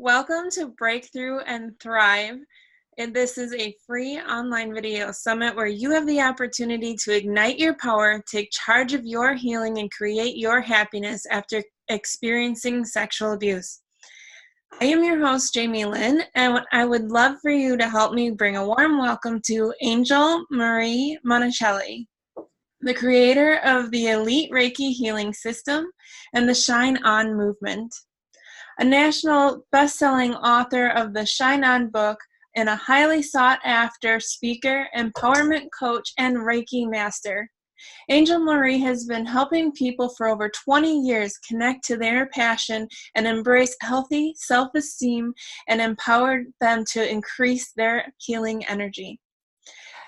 Welcome to Breakthrough and Thrive. And this is a free online video summit where you have the opportunity to ignite your power, take charge of your healing, and create your happiness after experiencing sexual abuse. I am your host, JamieLynn, and I would love for you to help me bring a warm welcome to Angel Marie Monticelli, the creator of the Elite Reiki Healing System and the Shine On Movement. A national best-selling author of the Shine On book and a highly sought-after speaker, empowerment coach, and Reiki master. Angel Marie has been helping people for over 20 years connect to their passion and embrace healthy self-esteem and empower them to increase their healing energy.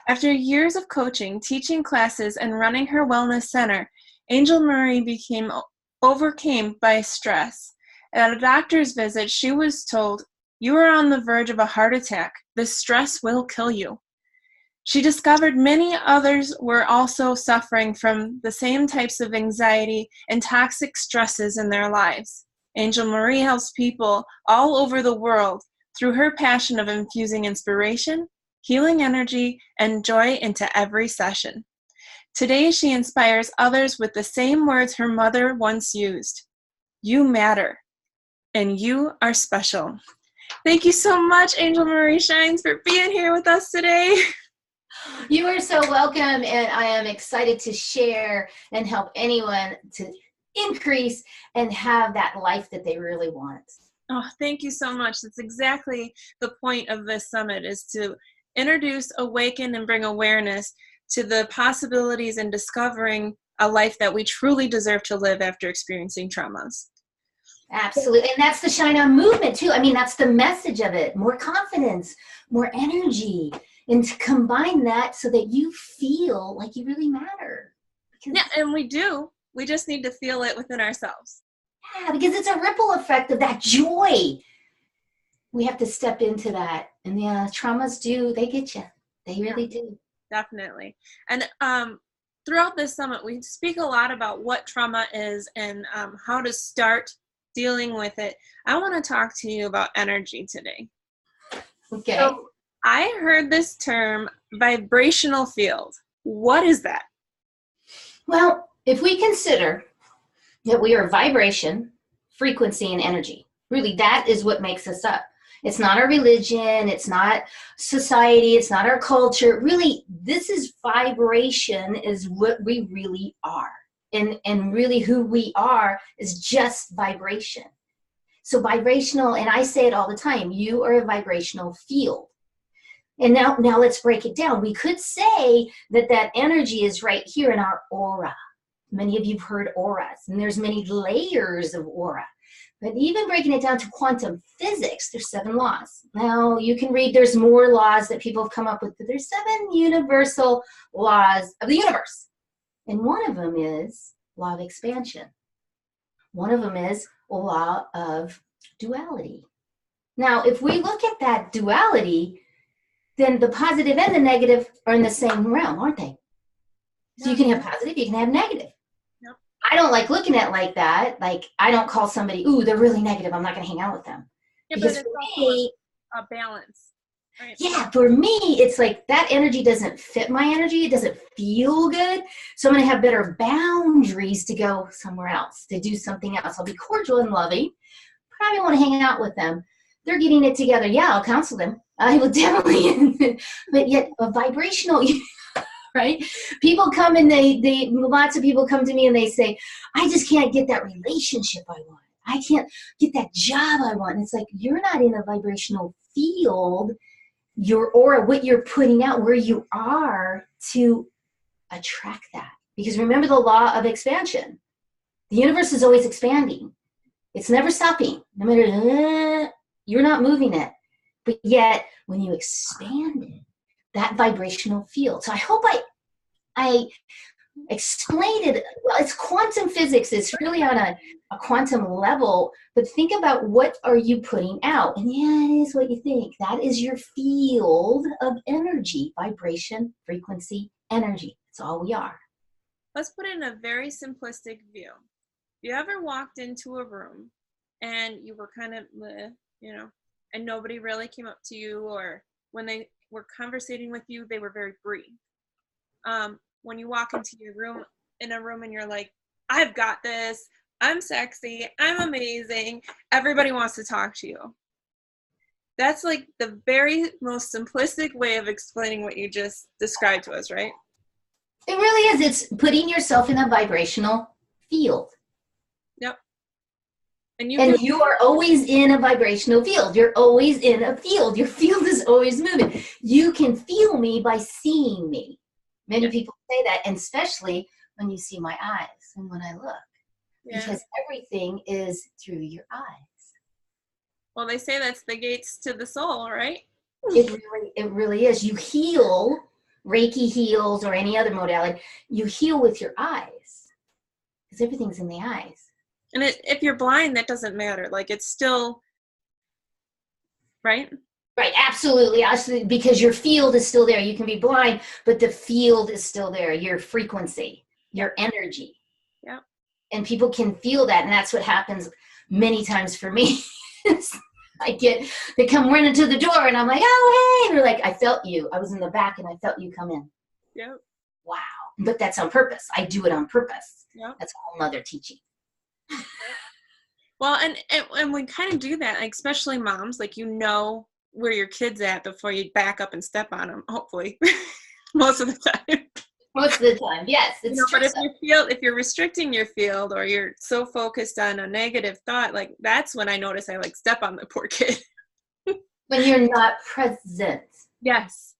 After years of coaching, teaching classes, and running her wellness center, Angel Marie became overcome by stress. At a doctor's visit, she was told, "You are on the verge of a heart attack. This stress will kill you." She discovered many others were also suffering from the same types of anxiety and toxic stresses in their lives. Angel Marie helps people all over the world through her passion of infusing inspiration, healing energy, and joy into every session. Today, she inspires others with the same words her mother once used: "You matter, and you are special." Thank you so much, Angel Marie Shines, for being here with us today. You are so welcome, and I am excited to share and help anyone to increase and have that life that they really want. Oh, thank you so much. That's exactly the point of this summit, is to introduce, awaken, and bring awareness to the possibilities and discovering a life that we truly deserve to live after experiencing traumas. Absolutely. And that's the Shine On movement too. I mean, that's the message of it. More confidence, more energy, and to combine that so that you feel like you really matter. Yeah, and we do. We just need to feel it within ourselves. Yeah, because it's a ripple effect of that joy. We have to step into that. And yeah, traumas they get you. They really do. Definitely. And throughout this summit, we speak a lot about what trauma is and how to start dealing with it. I want to talk to you about energy today. Okay. So I heard this term, vibrational field. What is that? Well, if we consider that we are vibration, frequency, and energy, really that is what makes us up. It's not our religion, it's not society, it's not our culture. Really, this is vibration, is what we really are. And really who we are is just vibration. So vibrational, and I say it all the time, you are a vibrational field. And now let's break it down. We could say that energy is right here in our aura. Many of you have heard auras, and there's many layers of aura. But even breaking it down to quantum physics, there's 7 laws. Now, you can read, there's more laws that people have come up with, but there's 7 universal laws of the universe. And one of them is law of expansion. One of them is law of duality. Now, if we look at that duality, then the positive and the negative are in the same realm, aren't they? So you can have positive, you can have negative. Yep. I don't like looking at it like that. Like, I don't call somebody, ooh, they're really negative, I'm not going to hang out with them. Yeah, because but for it's me, a balance. Right? Yeah, for me, it's like that energy doesn't fit my energy. It doesn't feel good. So I'm going to have better boundaries to go somewhere else, to do something else. I'll be cordial and loving. Probably want to hang out with them. They're getting it together. Yeah, I'll counsel them. I will definitely. But yet a vibrational, right? People come and lots of people come to me and they say, I just can't get that relationship I want. I can't get that job I want. And it's like, you're not in a vibrational field. Your aura, what you're putting out, where you are to attract that. Because remember the law of expansion. The universe is always expanding. It's never stopping. No matter, you're not moving it. But yet, when you expand it, that vibrational field. So I hope I explained it. Well, it's quantum physics. It's really on a quantum level. But think about, what are you putting out? And yeah, it is what you think. That is your field of energy, vibration, frequency, energy. That's all we are. Let's put it in a very simplistic view. You ever walked into a room and you were kind of, you know, and nobody really came up to you, or when they were conversating with you, they were very brief. When you walk into your room, in a room, and you're like, I've got this, I'm sexy, I'm amazing, everybody wants to talk to you. That's like the very most simplistic way of explaining what you just described to us, right? It really is. It's putting yourself in a vibrational field. Yep. And you are always in a vibrational field. You're always in a field. Your field is always moving. You can feel me by seeing me. Many people say that, and especially when you see my eyes and when I look. Yeah. Because everything is through your eyes. Well, they say that's the gates to the soul, right? It really is. You heal, Reiki heals, or any other modality. You heal with your eyes, because everything's in the eyes. And if you're blind, that doesn't matter. Like, it's still, right? Right, absolutely, because your field is still there. You can be blind, but the field is still there. Your frequency, your energy. Yeah. And people can feel that, and that's what happens many times for me. They come running to the door, and I'm like, oh, hey. They're like, I felt you. I was in the back, and I felt you come in. Yep. Wow. But that's on purpose. I do it on purpose. Yep. That's a whole nother teaching. Well, and we kind of do that, like, especially moms, like, you know where your kid's at before you back up and step on them, hopefully. Most of the time. Most of the time, yes. It's true. But if you're restricting your field, or you're so focused on a negative thought, like, that's when I notice I like step on the poor kid. When you're not present. Yes.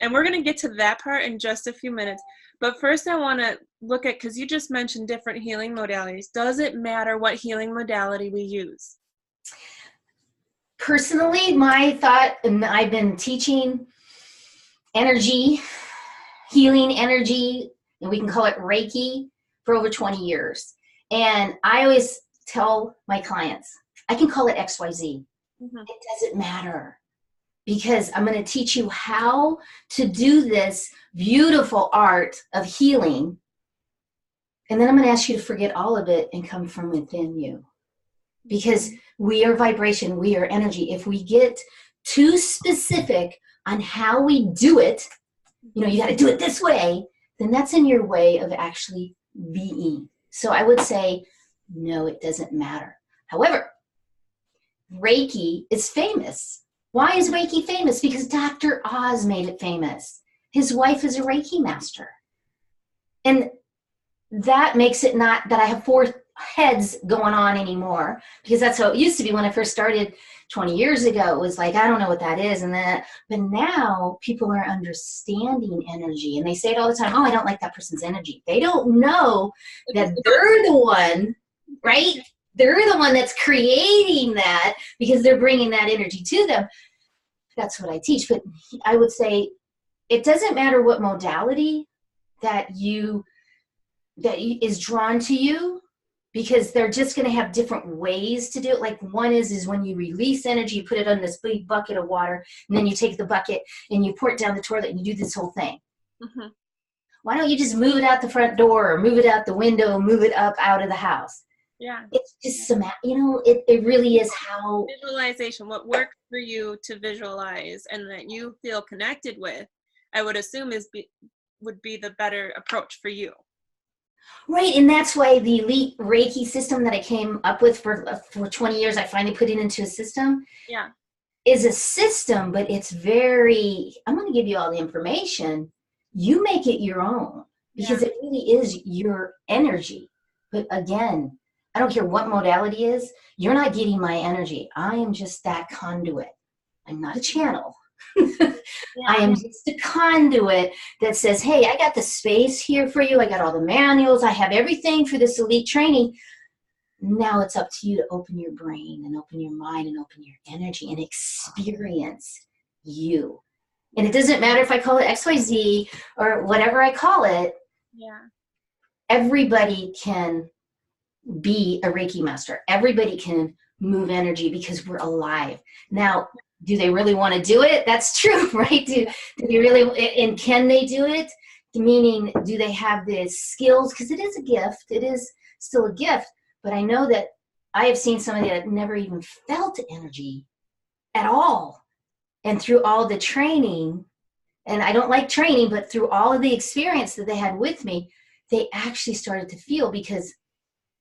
And we're going to get to that part in just a few minutes. But first I want to look at, because you just mentioned different healing modalities. Does it matter what healing modality we use? Personally, my thought, and I've been teaching energy, healing energy, and we can call it Reiki, for over 20 years. And I always tell my clients, I can call it XYZ. Mm-hmm. It doesn't matter, because I'm going to teach you how to do this beautiful art of healing. And then I'm going to ask you to forget all of it and come from within you. Because we are vibration, we are energy. If we get too specific on how we do it, you know, you got to do it this way, then that's in your way of actually being. So I would say, no, it doesn't matter. However, Reiki is famous. Why is Reiki famous? Because Dr. Oz made it famous. His wife is a Reiki master. And that makes it not that I have four heads going on anymore, because that's how it used to be when I first started 20 years ago. It was like, I don't know what that is. But now people are understanding energy, and they say it all the time. Oh, I don't like that person's energy. They don't know that they're the one, right? They're the one that's creating that, because they're bringing that energy to them. That's what I teach. But I would say it doesn't matter what modality that is drawn to you, because they're just going to have different ways to do it. Like, one is when you release energy, you put it on this big bucket of water, and then you take the bucket and you pour it down the toilet, and you do this whole thing. Mm-hmm. Why don't you just move it out the front door, or move it out the window, move it up out of the house? Yeah. It's just some, it really is how. Visualization, what works for you to visualize and that you feel connected with, I would assume would be the better approach for you. Right, and that's why the elite Reiki system that I came up with for 20 years, I finally put it into a system. Yeah. Is a system, but it's very, I'm going to give you all the information. You make it your own, because it really is your energy. But again, I don't care what modality is, you're not getting my energy. I am just that conduit. I'm not a channel. I am just a conduit that says, hey, I got the space here for you. I got all the manuals. I have everything for this elite training. Now it's up to you to open your brain and open your mind and open your energy and experience you. And it doesn't matter if I call it XYZ or whatever I call it. Yeah. Everybody can be a Reiki master. Everybody can move energy, because we're alive. Now, do they really want to do it? That's true, right? Do they really, and can they do it? Meaning, do they have the skills? Because it is a gift. It is still a gift. But I know that I have seen somebody that never even felt energy at all. And through all the training, and I don't like training, but through all of the experience that they had with me, they actually started to feel, because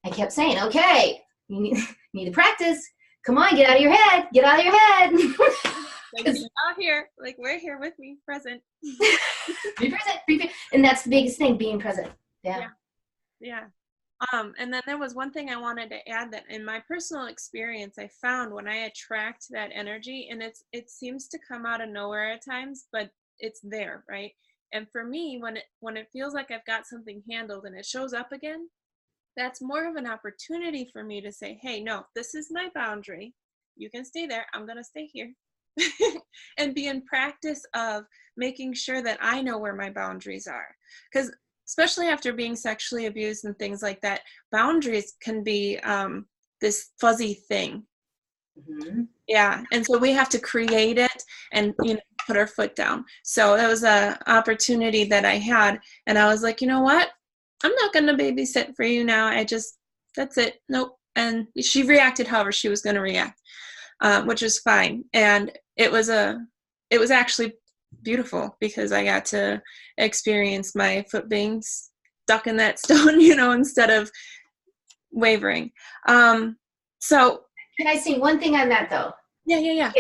I kept saying, okay, you need to practice. Come on, get out of your head. Get out of your head. Like, out here, like, we're here with me, present. Be present. And that's the biggest thing, being present. Yeah. And then there was one thing I wanted to add, that in my personal experience, I found when I attract that energy, and it seems to come out of nowhere at times, but it's there, right? And for me, when it feels like I've got something handled and it shows up again, that's more of an opportunity for me to say, hey, no, this is my boundary. You can stay there. I'm going to stay here. And be in practice of making sure that I know where my boundaries are. Because especially after being sexually abused and things like that, boundaries can be this fuzzy thing. Mm-hmm. Yeah. And so we have to create it and, put our foot down. So that was an opportunity that I had. And I was like, you know what? I'm not going to babysit for you now. That's it. Nope. And she reacted however she was going to react, which was fine. And it was actually beautiful, because I got to experience my foot being stuck in that stone, instead of wavering. So can I say one thing on that, though? Yeah.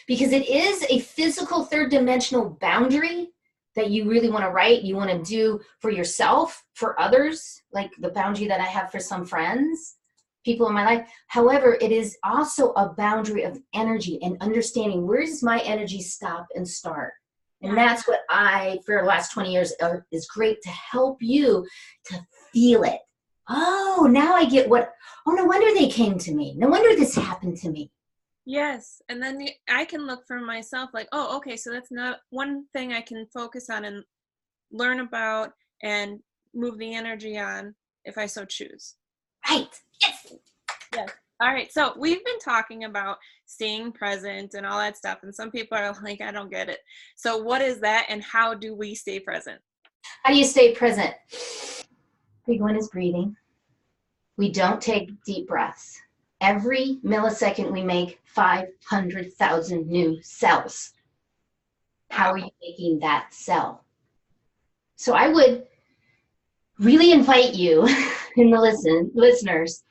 Because it is a physical third dimensional boundary that you really want to write, you want to do for yourself, for others, like the boundary that I have for some friends, people in my life. However, it is also a boundary of energy and understanding, where does my energy stop and start? And that's what for the last 20 years, is great to help you to feel it. Oh, now I get no wonder they came to me. No wonder this happened to me. Yes. And then I can look for myself like, oh, okay, so that's not one thing I can focus on and learn about and move the energy on if I so choose. Right. Yes. All right. So we've been talking about staying present and all that stuff. And some people are like, I don't get it. So what is that, and how do we stay present? How do you stay present? Big one is breathing. We don't take deep breaths. Every millisecond we make 500,000 new cells. How are you making that cell? So I would really invite you in the listeners,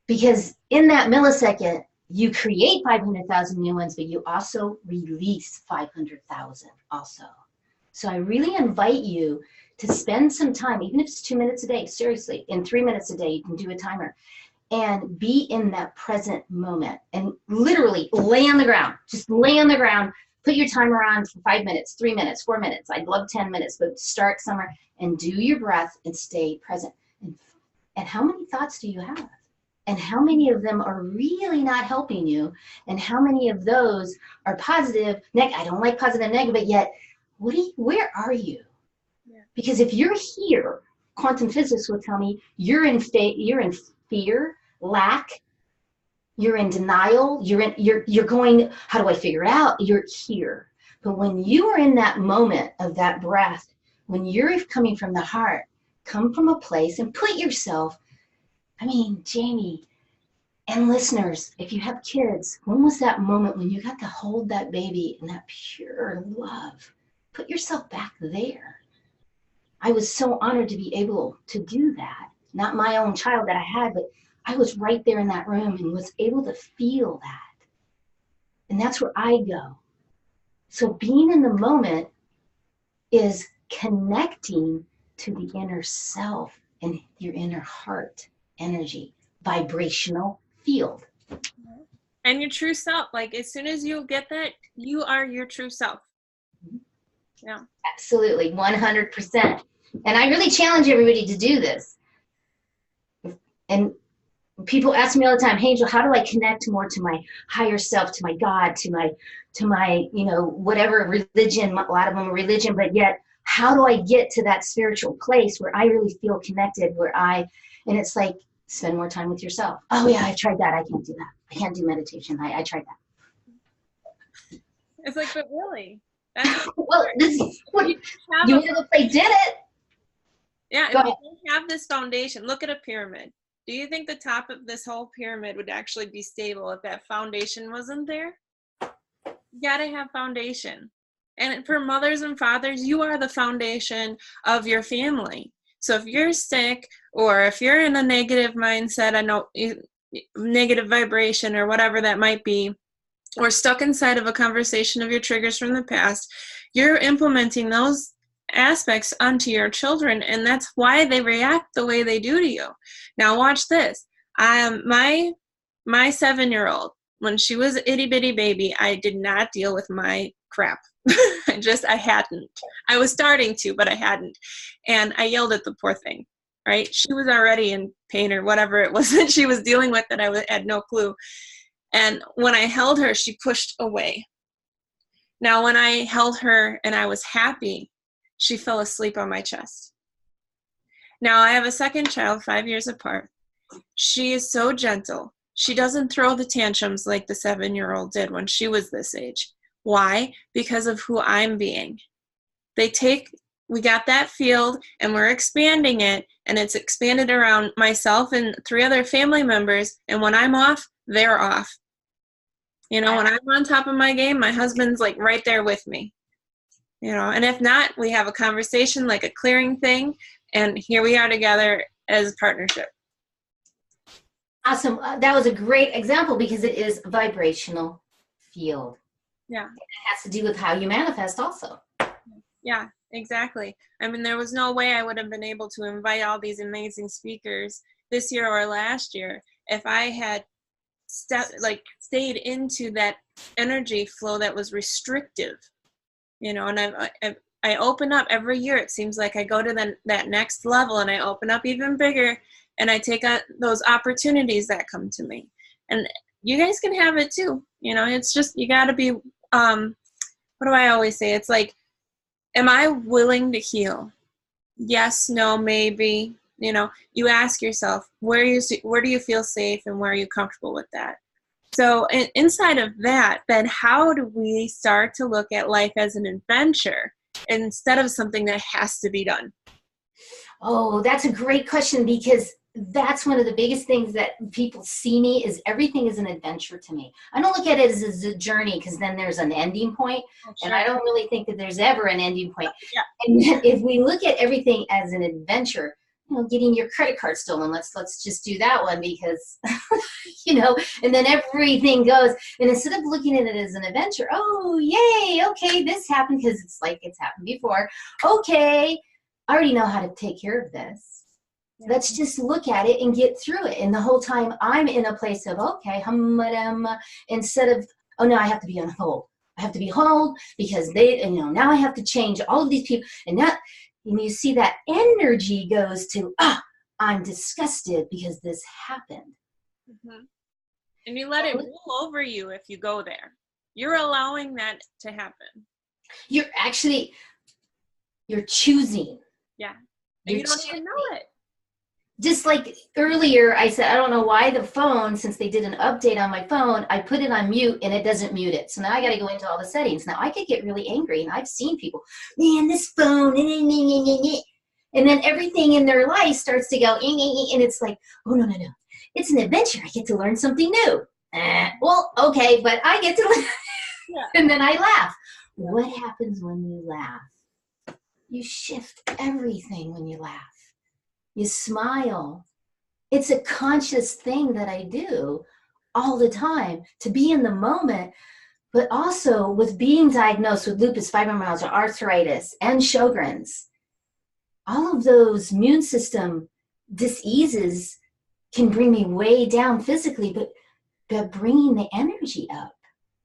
because in that millisecond, you create 500,000 new ones, but you also release 500,000 also. So I really invite you to spend some time, even if it's 2 minutes a day, seriously, in 3 minutes a day, you can do a timer, and be in that present moment and literally lay on the ground. Just lay on the ground, put your timer on for 5 minutes, 3 minutes, 4 minutes. I'd love 10 minutes, but start somewhere and do your breath and stay present. And how many thoughts do you have? And how many of them are really not helping you? And how many of those are positive? I don't like positive, negative, but yet, where are you? Yeah. Because if you're here, quantum physics will tell me you're in fear, lack, you're in denial, you're going, how do I figure it out? You're here. But when you are in that moment of that breath, when you're coming from the heart, come from a place and put yourself, Jamie and listeners, if you have kids, when was that moment when you got to hold that baby in that pure love? Put yourself back there. I was so honored to be able to do that. Not my own child that I had, but I was right there in that room and was able to feel that. And that's where I go. So being in the moment is connecting to the inner self and your inner heart energy, vibrational field. And your true self, like as soon as you get that, you are your true self. Yeah. Absolutely, 100%. And I really challenge everybody to do this. And people ask me all the time, hey, Angel, how do I connect more to my higher self, to my God, to my, whatever religion, a lot of them are religion, but yet how do I get to that spiritual place where I really feel connected, and it's like, spend more time with yourself. Oh yeah, I tried that. I can't do that. I can't do meditation. I tried that. It's like, but really? Well, this is what you know, if they did it. Yeah, if you don't have this foundation, look at a pyramid. Do you think the top of this whole pyramid would actually be stable if that foundation wasn't there? You gotta have foundation. And for mothers and fathers, you are the foundation of your family. So if you're sick, or if you're in a negative mindset, I know negative vibration or whatever that might be, or stuck inside of a conversation of your triggers from the past, you're implementing those aspects onto your children, and that's why they react the way they do to you. Now watch this. My 7-year-old, when she was an itty bitty baby, I did not deal with my crap. I hadn't. I was starting to, but I hadn't. And I yelled at the poor thing, right? She was already in pain or whatever it was that she was dealing with that I had no clue. And when I held her, she pushed away. Now, when I held her and I was happy, she fell asleep on my chest. Now, I have a second child, 5 years apart. She is so gentle. She doesn't throw the tantrums like the 7-year-old did when she was this age. Why? Because of who I'm being. We got that field and we're expanding it, and it's expanded around myself and 3 other family members. And when I'm off, they're off. You know, when I'm on top of my game, my husband's like right there with me. You know, and if not, we have a conversation, like a clearing thing, and here we are together as a partnership. Awesome. That was a great example because it is vibrational field. Yeah. It has to do with how you manifest also. Yeah, exactly. I mean, there was no way I would have been able to invite all these amazing speakers this year or last year if I had stayed into that energy flow that was restrictive. You know, and I open up every year. It seems like I go to that next level, and I open up even bigger, and I take on those opportunities that come to me. And you guys can have it too. You know, it's just, you got to be, what do I always say? It's like, am I willing to heal? Yes, no, maybe. You know, you ask yourself, where do you feel safe, and where are you comfortable with that? So inside of that, then how do we start to look at life as an adventure instead of something that has to be done? Oh, that's a great question, because that's one of the biggest things that people see me is everything is an adventure to me. I don't look at it as a journey, because then there's an ending point. Oh, sure. And I don't really think that there's ever an ending point. Yeah. And if we look at everything as an adventure, you know, getting your credit card stolen, let's just do that one, because you know, and then everything goes, and instead of looking at it as an adventure, oh yay, okay, this happened, because it's like it's happened before. Okay, I already know how to take care of this. Let's just look at it and get through it. And the whole time I'm in a place of, okay, instead of, oh no, I have to be on hold. I have to be hold because now I have to change all of these people. And you see that energy goes to, I'm disgusted because this happened. Mm-hmm. And you let it rule over you if you go there. You're allowing that to happen. You're choosing. Yeah. And you don't even know it. Just like earlier, I said, I don't know why the phone, since they did an update on my phone, I put it on mute and it doesn't mute it. So now I got to go into all the settings. Now I could get really angry, and I've seen people, man, this phone, and then everything in their life starts to go, and it's like, oh, no. It's an adventure. I get to learn something new. Well, okay, but I get to learn. Yeah. And then I laugh. What happens when you laugh? You shift everything when you laugh. You smile. It's a conscious thing that I do all the time to be in the moment, but also with being diagnosed with lupus, fibromyalgia, arthritis, and Sjogren's. All of those immune system diseases can bring me way down physically, but bringing the energy up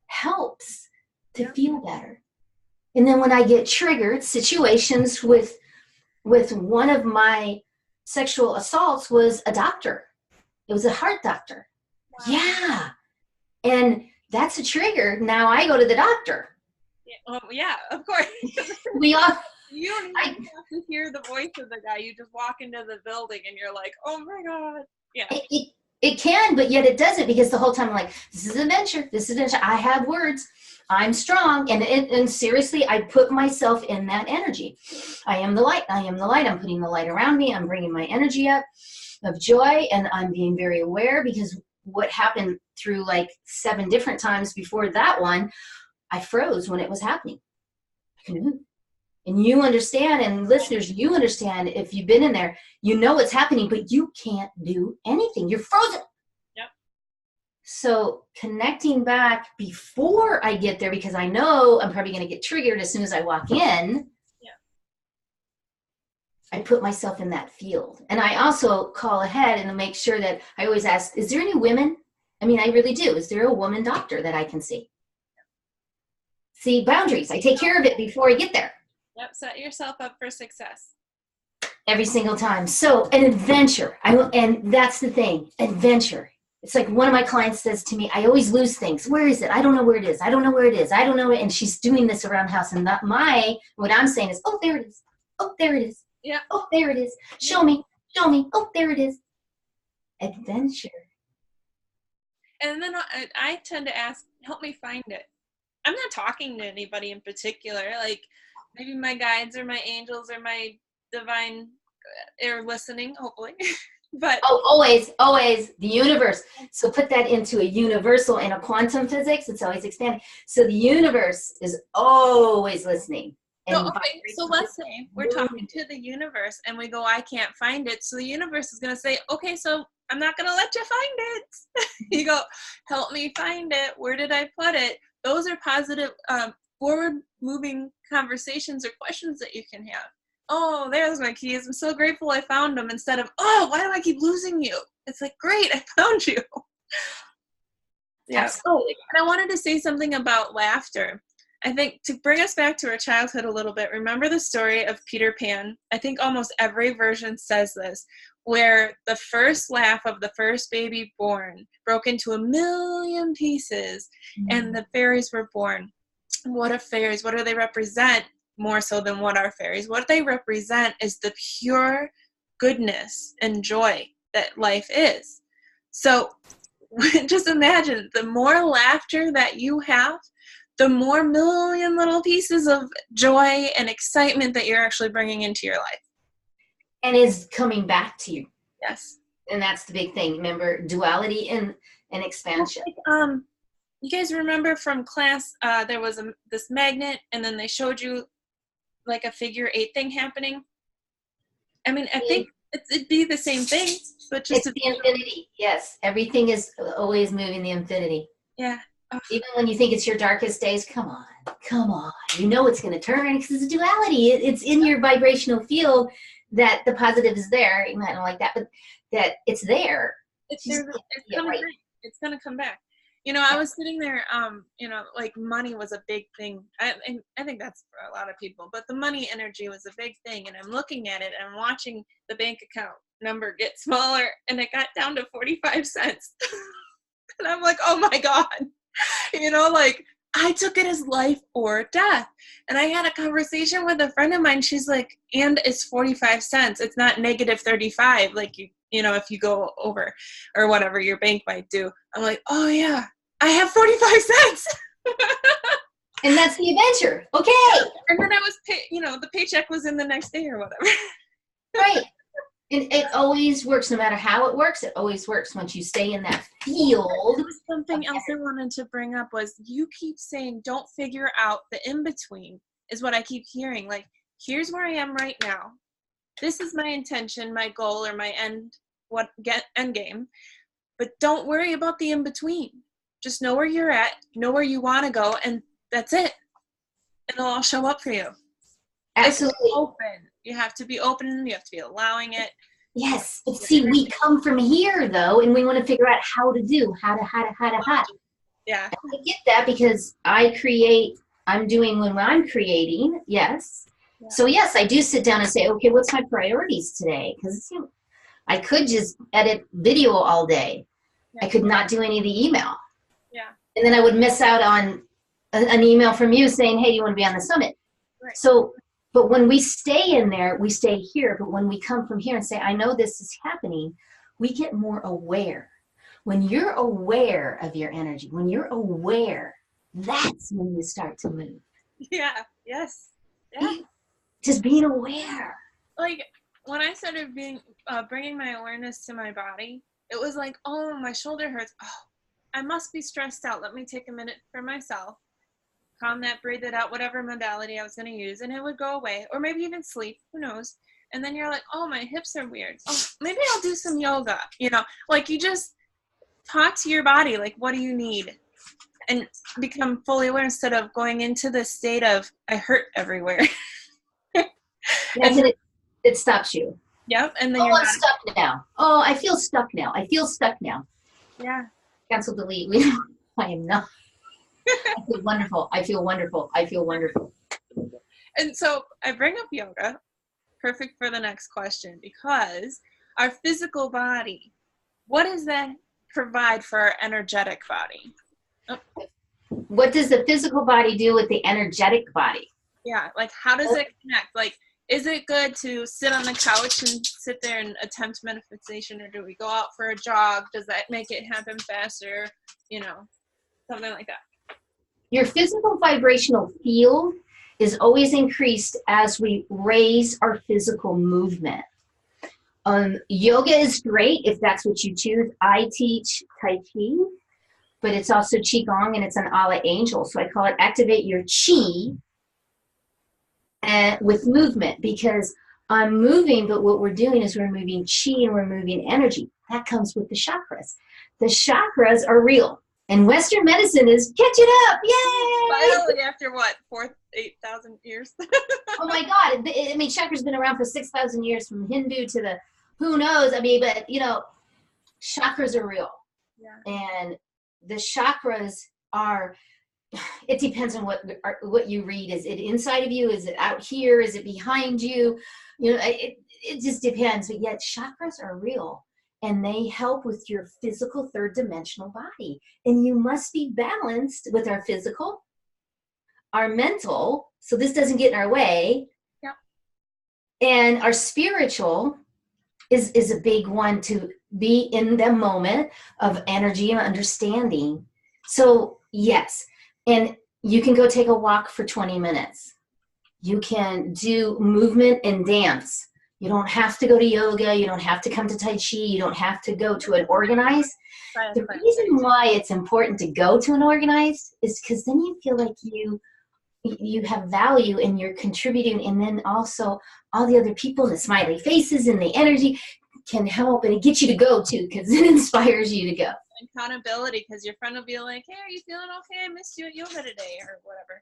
helps to feel better. And then when I get triggered, situations with one of my sexual assaults was a doctor. It was a heart doctor. Wow. Yeah. And that's a trigger. Now I go to the doctor. Yeah, well, yeah, of course. We all. You don't even have to hear the voice of the guy. You just walk into the building and you're like, oh my God. Yeah. It can, but yet it doesn't, because the whole time I'm like, this is adventure. This is adventure. I have words. I'm strong. And seriously, I put myself in that energy. I am the light. I am the light. I'm putting the light around me. I'm bringing my energy up. of joy, and I'm being very aware, because what happened through like 7 different times before that one, I froze when it was happening. I couldn't move. And you understand, and listeners, you understand, if you've been in there, you know what's happening, but you can't do anything. You're frozen. Yep. So connecting back before I get there, because I know I'm probably going to get triggered as soon as I walk in. Yeah. I put myself in that field. And I also call ahead and make sure that I always ask, is there any women? I mean, I really do. Is there a woman doctor that I can see? See, boundaries. I take care of it before I get there. Yep, set yourself up for success. Every single time. So an adventure. And that's the thing, adventure. It's like one of my clients says to me, I always lose things. Where is it? I don't know where it is. I don't know where it is. I don't know it. And she's doing this around the house. And what I'm saying is, oh, there it is. Oh, there it is. Yeah. Oh, there it is. Show me. Show me. Oh, there it is. Adventure. And then I tend to ask, help me find it. I'm not talking to anybody in particular. Like, maybe my guides or my angels or my divine are listening, hopefully. But always the universe. So put that into a universal, in a quantum physics, it's always expanding. So the universe is always listening. So let's say we're talking to the universe and we go, I can't find it. So the universe is going to say, okay, so I'm not going to let you find it. You go, help me find it. Where did I put it? Those are positive, forward-moving conversations or questions that you can have. Oh, there's my keys. I'm so grateful I found them, instead of, oh, why do I keep losing you? It's like, great, I found you. Yeah. Absolutely. And I wanted to say something about laughter. I think to bring us back to our childhood a little bit, remember the story of Peter Pan? I think almost every version says this, where the first laugh of the first baby born broke into 1,000,000 pieces, and the fairies were born. What are fairies? What do they represent more so than what are fairies? What they represent is the pure goodness and joy that life is. So just imagine, the more laughter that you have, the more 1,000,000 little pieces of joy and excitement that you're actually bringing into your life. And is coming back to you. Yes. And that's the big thing. Remember, duality and expansion. You guys remember from class, there was this magnet, and then they showed you like a figure 8 thing happening. I mean, I think it'd be the same thing, but just it's the infinity. Yes, everything is always moving the infinity. Yeah. Even when you think it's your darkest days, come on. You know it's going to turn, because it's a duality. It's in your vibrational field that the positive is there. You might not like that, but that it's there. It's going to come back. You know, I was sitting there, you know, like money was a big thing. I think that's for a lot of people, but the money energy was a big thing. And I'm looking at it and I'm watching the bank account number get smaller, and it got down to 45 cents. And I'm like, oh my God. You know, like, I took it as life or death. And I had a conversation with a friend of mine. She's like, and it's 45 cents. It's not negative 35. Like, you know, if you go over or whatever your bank might do. I'm like, oh yeah, I have 45 cents. And that's the adventure. Okay. And then I was the paycheck was in the next day or whatever. Right. And it always works, no matter how it works. It always works once you stay in that field. Something else I wanted to bring up was, you keep saying don't figure out the in-between, is what I keep hearing. Like, here's where I am right now. This is my intention, my goal, or my end game. But don't worry about the in-between. Just know where you're at, know where you want to go, and that's it. It'll all show up for you. Absolutely. It's open. You have to be open. You have to be allowing it. Yes. But see, we come from here, though, and we want to figure out how to. Yeah. And I get that, because I'm doing when I'm creating. Yes. Yeah. So, yes, I do sit down and say, okay, what's my priorities today? Because I could just edit video all day. Yeah. I could not do any of the email. Yeah. And then I would miss out on an email from you saying, hey, you want to be on the summit? Right. So, but when we stay in there, we stay here. But when we come from here and say, I know this is happening, we get more aware. When you're aware of your energy, when you're aware, that's when you start to move. Yeah. Yes. Yeah. Just being aware. Like when I started bringing my awareness to my body, it was like, oh, my shoulder hurts. Oh, I must be stressed out. Let me take a minute for myself. Calm that, breathe it out, whatever modality I was going to use, and it would go away. Or maybe even sleep, who knows. And then you're like, oh, my hips are weird. Oh, maybe I'll do some yoga. You know, like you just talk to your body, like, what do you need? And become fully aware instead of going into this state of, I hurt everywhere. Yes, and it stops you. Yep. And then oh, you're I'm stuck now. Oh, I feel stuck now. I feel stuck now. Yeah. Cancel, delete. I am not. I feel wonderful. I feel wonderful. I feel wonderful. And so I bring up yoga, perfect for the next question, because our physical body, what does that provide for our energetic body? Oh. What does the physical body do with the energetic body? Yeah, like how does it connect? Like, is it good to sit on the couch and sit there and attempt manifestation, or do we go out for a jog? Does that make it happen faster? You know, something like that. Your physical vibrational field is always increased as we raise our physical movement. Yoga is great if that's what you choose. I teach Tai Chi, but it's also Qigong, and it's an Ala Angel. So I call it activate your Qi with movement, because I'm moving, but what we're doing is we're moving Qi and we're moving energy. That comes with the chakras. The chakras are real. And Western medicine is catching up. Yay! Finally, after what, 8,000 years? Oh my God. I mean, chakra's been around for 6,000 years, from Hindu to the who knows. I mean, but you know, chakras are real. Yeah. And the chakras are, it depends on what you read. Is it inside of you? Is it out here? Is it behind you? You know, it just depends. But yet chakras are real. And they help with your physical third dimensional body. And you must be balanced with our physical, our mental, so this doesn't get in our way. Yeah. And our spiritual is a big one, to be in the moment of energy and understanding. So yes, and you can go take a walk for 20 minutes. You can do movement and dance. You don't have to go to yoga. You don't have to come to Tai Chi. You don't have to go to an organized. The reason why it's important to go to an organized is because then you feel like you have value and you're contributing, and then also all the other people, the smiley faces and the energy can help, and it gets you to go too, because it inspires you to go. Accountability, because your friend will be like, hey, are you feeling okay? I missed you at yoga today, or whatever.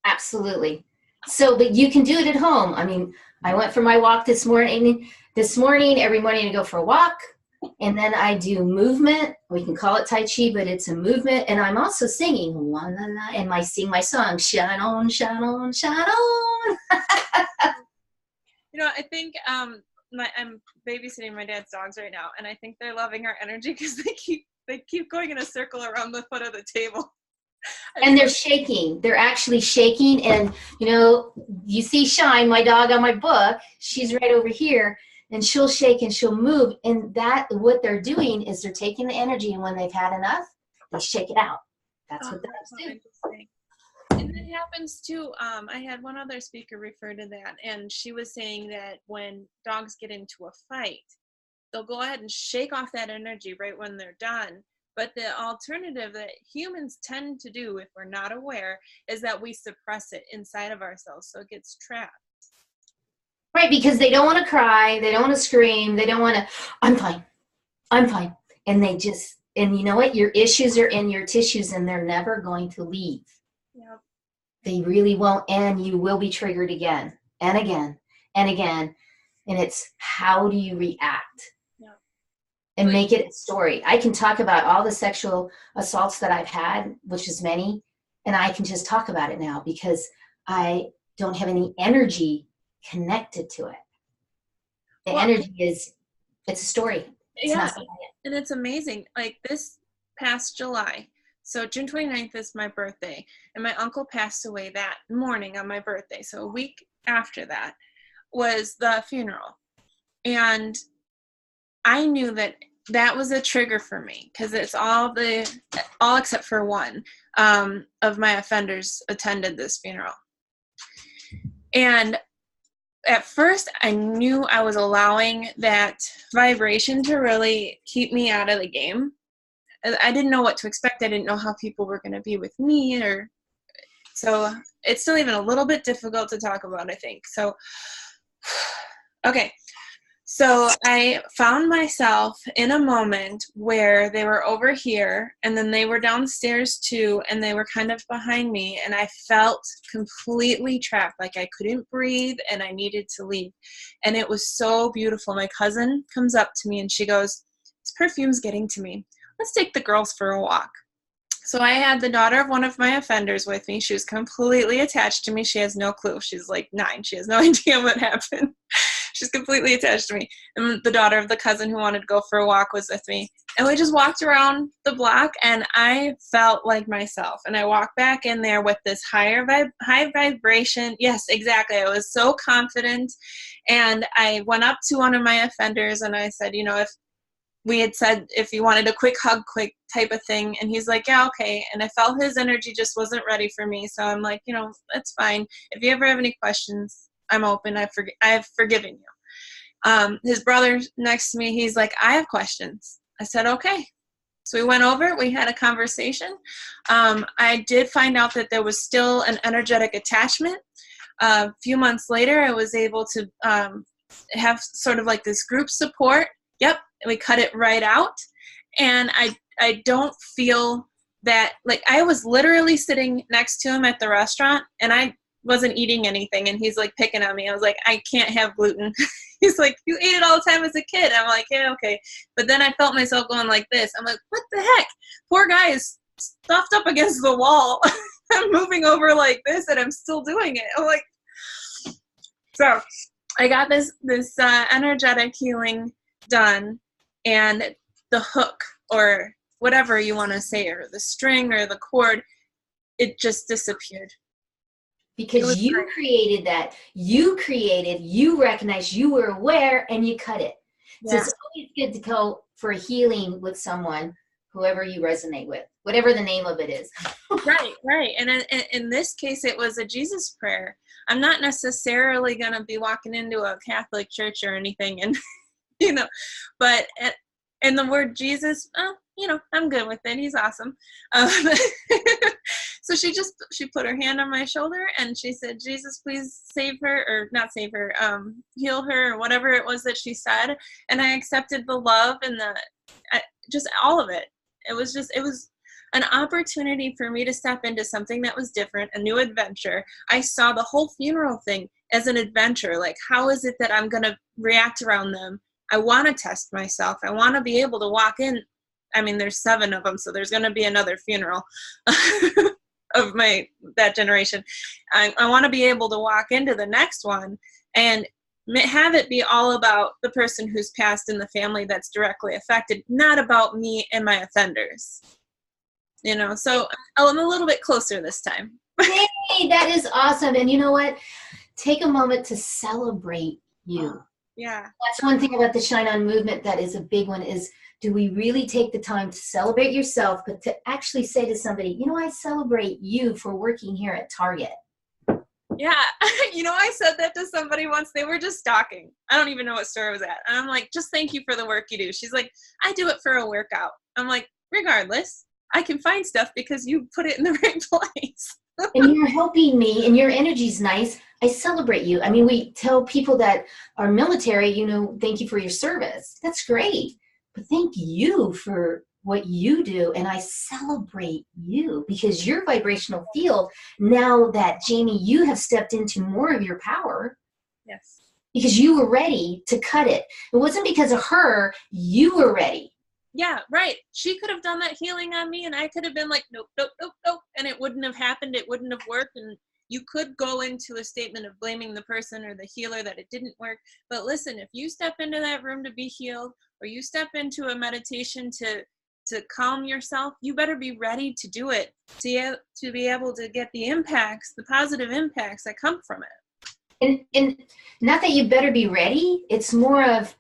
Absolutely. So, but you can do it at home. I mean, I went for my walk this morning. Every morning I go for a walk, and then I do movement. We can call it Tai Chi, but it's a movement. And I'm also singing, la, la, la, and I sing my song, shine on, shine on, shine on. You know, I think I'm babysitting my dad's dogs right now, and I think they're loving our energy because they keep going in a circle around the foot of the table. And they're shaking. They're actually shaking. And, you know, you see Shine, my dog on my book. She's right over here. And she'll shake and she'll move. And what they're doing is they're taking the energy. And when they've had enough, they shake it out. That's what dogs do. Interesting. And it happens too. I had one other speaker refer to that. And she was saying that when dogs get into a fight, they'll go ahead and shake off that energy right when they're done. But the alternative that humans tend to do, if we're not aware, is that we suppress it inside of ourselves, so it gets trapped. Right, because they don't want to cry, they don't want to scream, they don't want to, I'm fine, I'm fine. And and you know what? Your issues are in your tissues, and they're never going to leave. Yep. They really won't, and you will be triggered again and again and again. And it's, how do you react? And make it a story. I can talk about all the sexual assaults that I've had, which is many, and I can just talk about it now because I don't have any energy connected to it. The energy it's a story. It's not something. And it's amazing. Like this past July, so June 29th is my birthday, and my uncle passed away that morning on my birthday. So a week after that was the funeral. And I knew that was a trigger for me, because it's all except for one of my offenders attended this funeral. And at first I knew I was allowing that vibration to really keep me out of the game. I didn't know what to expect. I didn't know how people were going to be with me, so it's still even a little bit difficult to talk about, I think. So, okay. So I found myself in a moment where they were over here and then they were downstairs too, and they were kind of behind me, and I felt completely trapped, like I couldn't breathe and I needed to leave. And it was so beautiful. My cousin comes up to me and she goes, "This perfume's getting to me. Let's take the girls for a walk." So I had the daughter of one of my offenders with me. She was completely attached to me. She has no clue. She's like 9. She has no idea what happened. She's completely attached to me. And the daughter of the cousin who wanted to go for a walk was with me. And we just walked around the block, and I felt like myself. And I walked back in there with this high vibration. Yes, exactly. I was so confident. And I went up to one of my offenders, and I said, if we had said if you wanted a quick hug, quick type of thing. And he's like, yeah, okay. And I felt his energy just wasn't ready for me. So I'm like, that's fine. If you ever have any questions, I'm open. I've forgiven you. His brother next to me, he's like, I have questions. I said, okay. So we went over, we had a conversation. I did find out that there was still an energetic attachment. A few months later, I was able to have sort of like this group support. Yep. And we cut it right out. And I don't feel that, like, I was literally sitting next to him at the restaurant and I wasn't eating anything. And he's like picking on me. I was like, I can't have gluten. He's like, you ate it all the time as a kid. I'm like, yeah, okay. But then I felt myself going like this. I'm like, what the heck? Poor guy is stuffed up against the wall. I'm moving over like this and I'm still doing it. I'm like, so I got this energetic healing done, and the hook, or whatever you want to say, or the string or the cord, it just disappeared. Because you created that. You recognized, you were aware, and you cut it. So it's always good to go for healing with someone, whoever you resonate with, whatever the name of it is. Right. And in this case, it was a Jesus prayer. I'm not necessarily going to be walking into a Catholic church or anything, and but and the word Jesus, I'm good with it. He's awesome. So she put her hand on my shoulder and she said, Jesus, please save her, or not save her, heal her, or whatever it was that she said. And I accepted the love and just all of it. It was an opportunity for me to step into something that was different, a new adventure. I saw the whole funeral thing as an adventure. Like, how is it that I'm going to react around them? I want to test myself. I want to be able to walk in. I mean, there's 7 of them, so there's going to be another funeral of that generation. I want to be able to walk into the next one and have it be all about the person who's passed in the family that's directly affected, not about me and my offenders. So I'm a little bit closer this time. Hey, that is awesome. And you know what? Take a moment to celebrate you. Yeah. That's one thing about the Shine On movement that is a big one, is do we really take the time to celebrate yourself, but to actually say to somebody, I celebrate you for working here at Target. Yeah. I said that to somebody once. They were just stalking. I don't even know what store it was at. And I'm like, just thank you for the work you do. She's like, I do it for a workout. I'm like, regardless, I can find stuff because you put it in the right place. And you're helping me, and your energy's nice. I celebrate you. I mean, we tell people that are military, thank you for your service. That's great. But thank you for what you do. And I celebrate you because your vibrational field, now that, Jamie, you have stepped into more of your power. Yes. Because you were ready to cut it. It wasn't because of her. You were ready. Yeah, right. She could have done that healing on me, and I could have been like, nope, nope, nope, nope. And it wouldn't have happened. It wouldn't have worked. And you could go into a statement of blaming the person or the healer that it didn't work. But listen, if you step into that room to be healed, or you step into a meditation to calm yourself, you better be ready to do it, to be able to get the impacts, the positive impacts that come from it. And not that you better be ready. It's more of,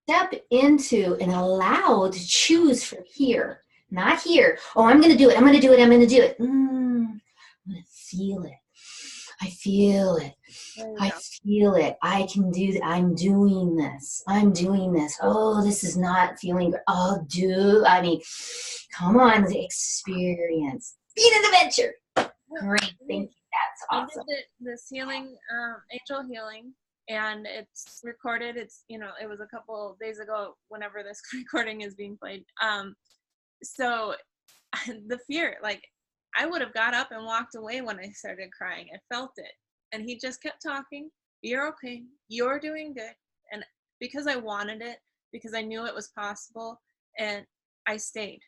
step into and allow to choose from here, not here. Oh, I'm going to do it. I'm going to do it. I'm going to do it. I'm going to feel it. I feel it. There you I go. feel it. I can do that. I'm doing this. I'm doing this. Oh, this is not feeling good. Oh, come on, the experience. Be an adventure. Great. Thank you. That's I awesome. did this healing, angel healing, and it's recorded. It's, it was a couple days ago whenever this recording is being played. So the fear, like, I would have got up and walked away when I started crying. I felt it. And he just kept talking. You're okay. You're doing good. And because I wanted it, because I knew it was possible, and I stayed.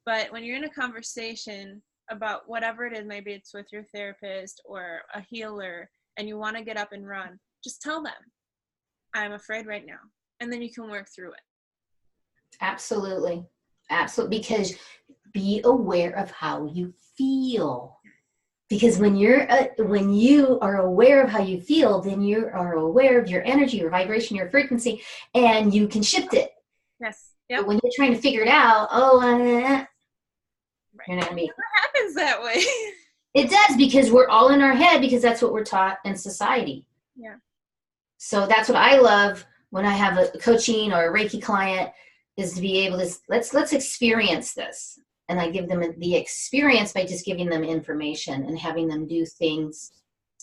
But when you're in a conversation about whatever it is, maybe it's with your therapist or a healer, and you want to get up and run, just tell them, I'm afraid right now. And then you can work through it. Absolutely. Absolutely. Because be aware of how you feel. Because when you are aware of how you feel, then you are aware of your energy, your vibration, your frequency, and you can shift it. Yes. Yep. But when you're trying to figure it out, right. You're not gonna be. It never happens that way. It does, because we're all in our head, because that's what we're taught in society. Yeah. So that's what I love when I have a coaching or a Reiki client, is to be able to let's experience this. And I give them the experience by just giving them information and having them do things.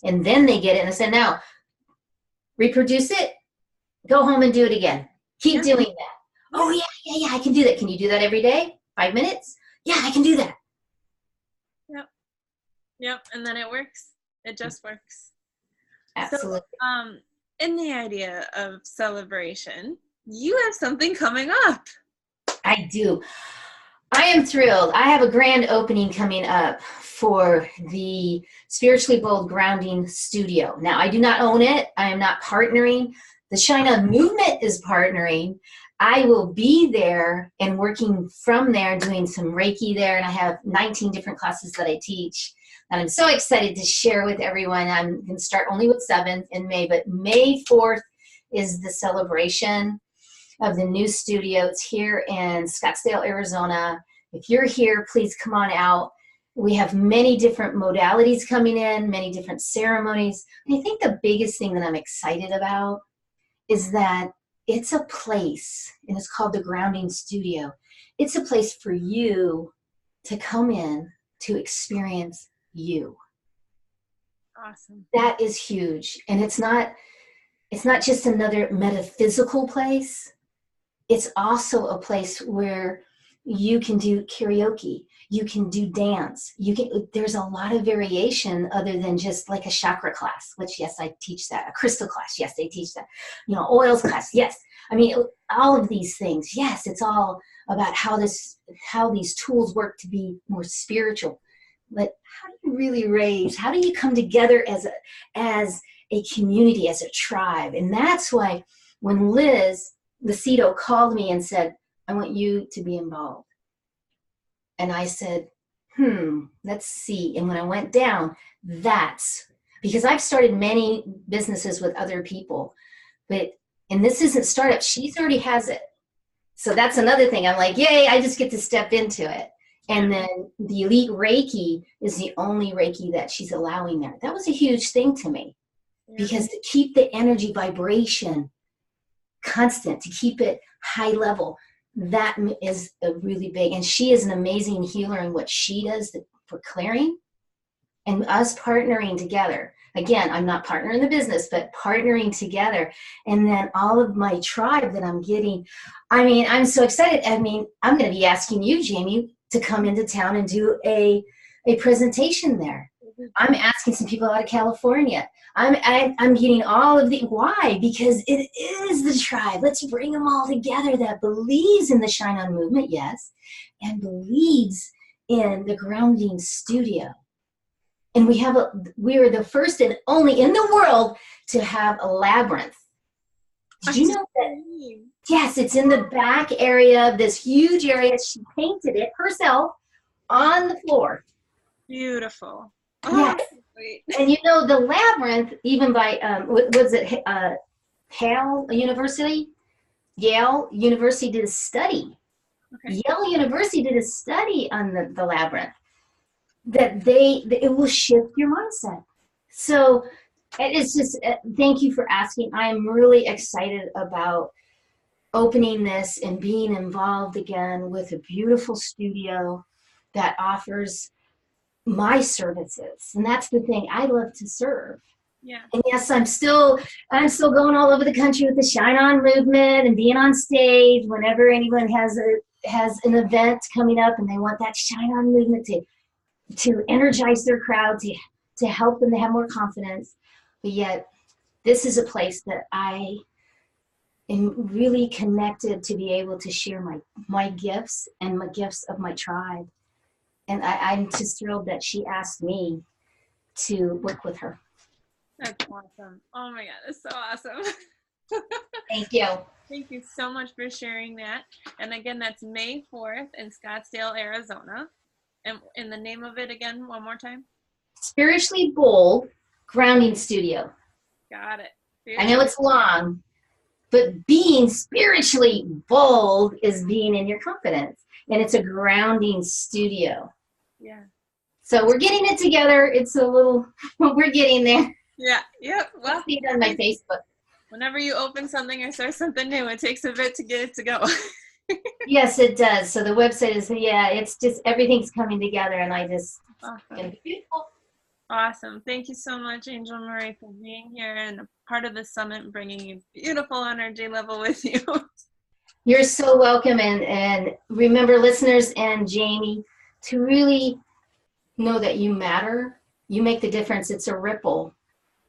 And then they get it and I say, now, reproduce it, go home and do it again. Keep doing that. Oh, yeah, I can do that. Can you do that every day? 5 minutes? Yeah, I can do that. Yep. And then it works. It just works. Absolutely. So, in the idea of celebration, you have something coming up. I do. I am thrilled. I have a grand opening coming up for the Spiritually Bold Grounding Studio. Now, I do not own it. I am not partnering. The Shine On Movement is partnering. I will be there and working from there, doing some Reiki there, and I have 19 different classes that I teach. And I'm so excited to share with everyone. I'm going to start only with 7 in May, but May 4th is the celebration of the new studio. It's here in Scottsdale, Arizona. If you're here, please come on out. We have many different modalities coming in, many different ceremonies. And I think the biggest thing that I'm excited about is that it's a place, and it's called the Grounding Studio. It's a place for you to come in to experience you. Awesome. That is huge. And it's not just another metaphysical place. It's also a place where you can do karaoke, you can do dance, there's a lot of variation other than just like a chakra class, which yes, I teach that. A crystal class, yes, they teach that. Oils class, yes. I mean, all of these things, yes, it's all about how these tools work to be more spiritual. But how do you really raise? How do you come together as a community, as a tribe? And that's why when Liz Lucido called me and said, I want you to be involved. And I said, let's see. And when I went down, that's because I've started many businesses with other people, and this isn't startup. She's already has it. So that's another thing. I'm like, yay, I just get to step into it. And then the Elite Reiki is the only Reiki that she's allowing there. That was a huge thing to me, because to keep the energy vibration constant, to keep it high level, that is a really big. And she is an amazing healer in what she does for clearing, and us partnering together. Again, I'm not partnering in the business, but partnering together. And then all of my tribe that I'm getting. I mean, I'm so excited. I mean, I'm going to be asking you, Jamie, to come into town and do a presentation there. I'm asking some people out of California. I'm getting all of the, why? Because it is the tribe. Let's bring them all together that believes in the Shine On movement, yes, and believes in the Grounding Studio. And we are the first and only in the world to have a labyrinth. Did you know that? Yes, it's in the back area of this huge area. She painted it herself on the floor. Beautiful. Yes. And the labyrinth, even by, was it Yale University? Yale University did a study. Okay. Yale University did a study on the labyrinth, that it will shift your mindset. So it's just, thank you for asking. I'm really excited about opening this and being involved again with a beautiful studio that offers my services. And that's the thing. I love to serve. Yeah. And yes, I'm still going all over the country with the Shine On movement and being on stage whenever anyone has an event coming up and they want that Shine On movement to energize their crowd, to help them to have more confidence. But yet this is a place that I am really connected to be able to share my gifts and my gifts of my tribe. And I'm just thrilled that she asked me to work with her. That's awesome. Oh my God, that's so awesome. Thank you. Thank you so much for sharing that. And again, that's May 4th in Scottsdale, Arizona. And in the name of it again, one more time. Spiritually Bold Grounding Studio. Got it. I know it's long, but being spiritually bold is being in your confidence. And it's a grounding studio. Yeah. So we're getting it together. It's a little, we're getting there. Yeah. Yep. Well, See it on my Facebook. Whenever you open something or start something new, it takes a bit to get it to go. Yes, it does. So the website is, it's just, everything's coming together, and I just, Awesome. it's going to be beautiful. Awesome. Thank you so much, Angel Marie, for being here and a part of the summit and bringing you beautiful energy level with you. You're so welcome. And remember, listeners and Jamie, to really know that you matter. You make the difference. It's a ripple.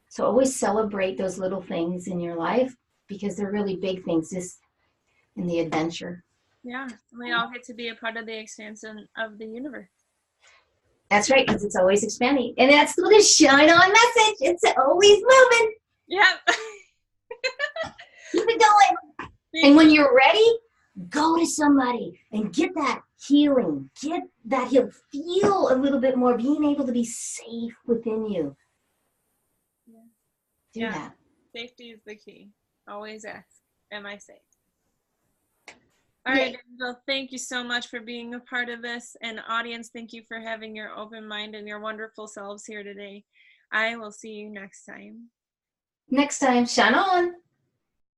So always celebrate those little things in your life, because they're really big things just in the adventure. Yeah. We all get to be a part of the expansion of the universe. That's right, because it's always expanding. And that's the Shine On message. It's always moving. Yep. Keep it going. And when you're ready, go to somebody and get that healing. Get that heal. Feel a little bit more, being able to be safe within you. Do that. Safety is the key. Always ask, am I safe? All right, Angel, thank you so much for being a part of this. And audience, thank you for having your open mind and your wonderful selves here today. I will see you next time. Next time, Shine On.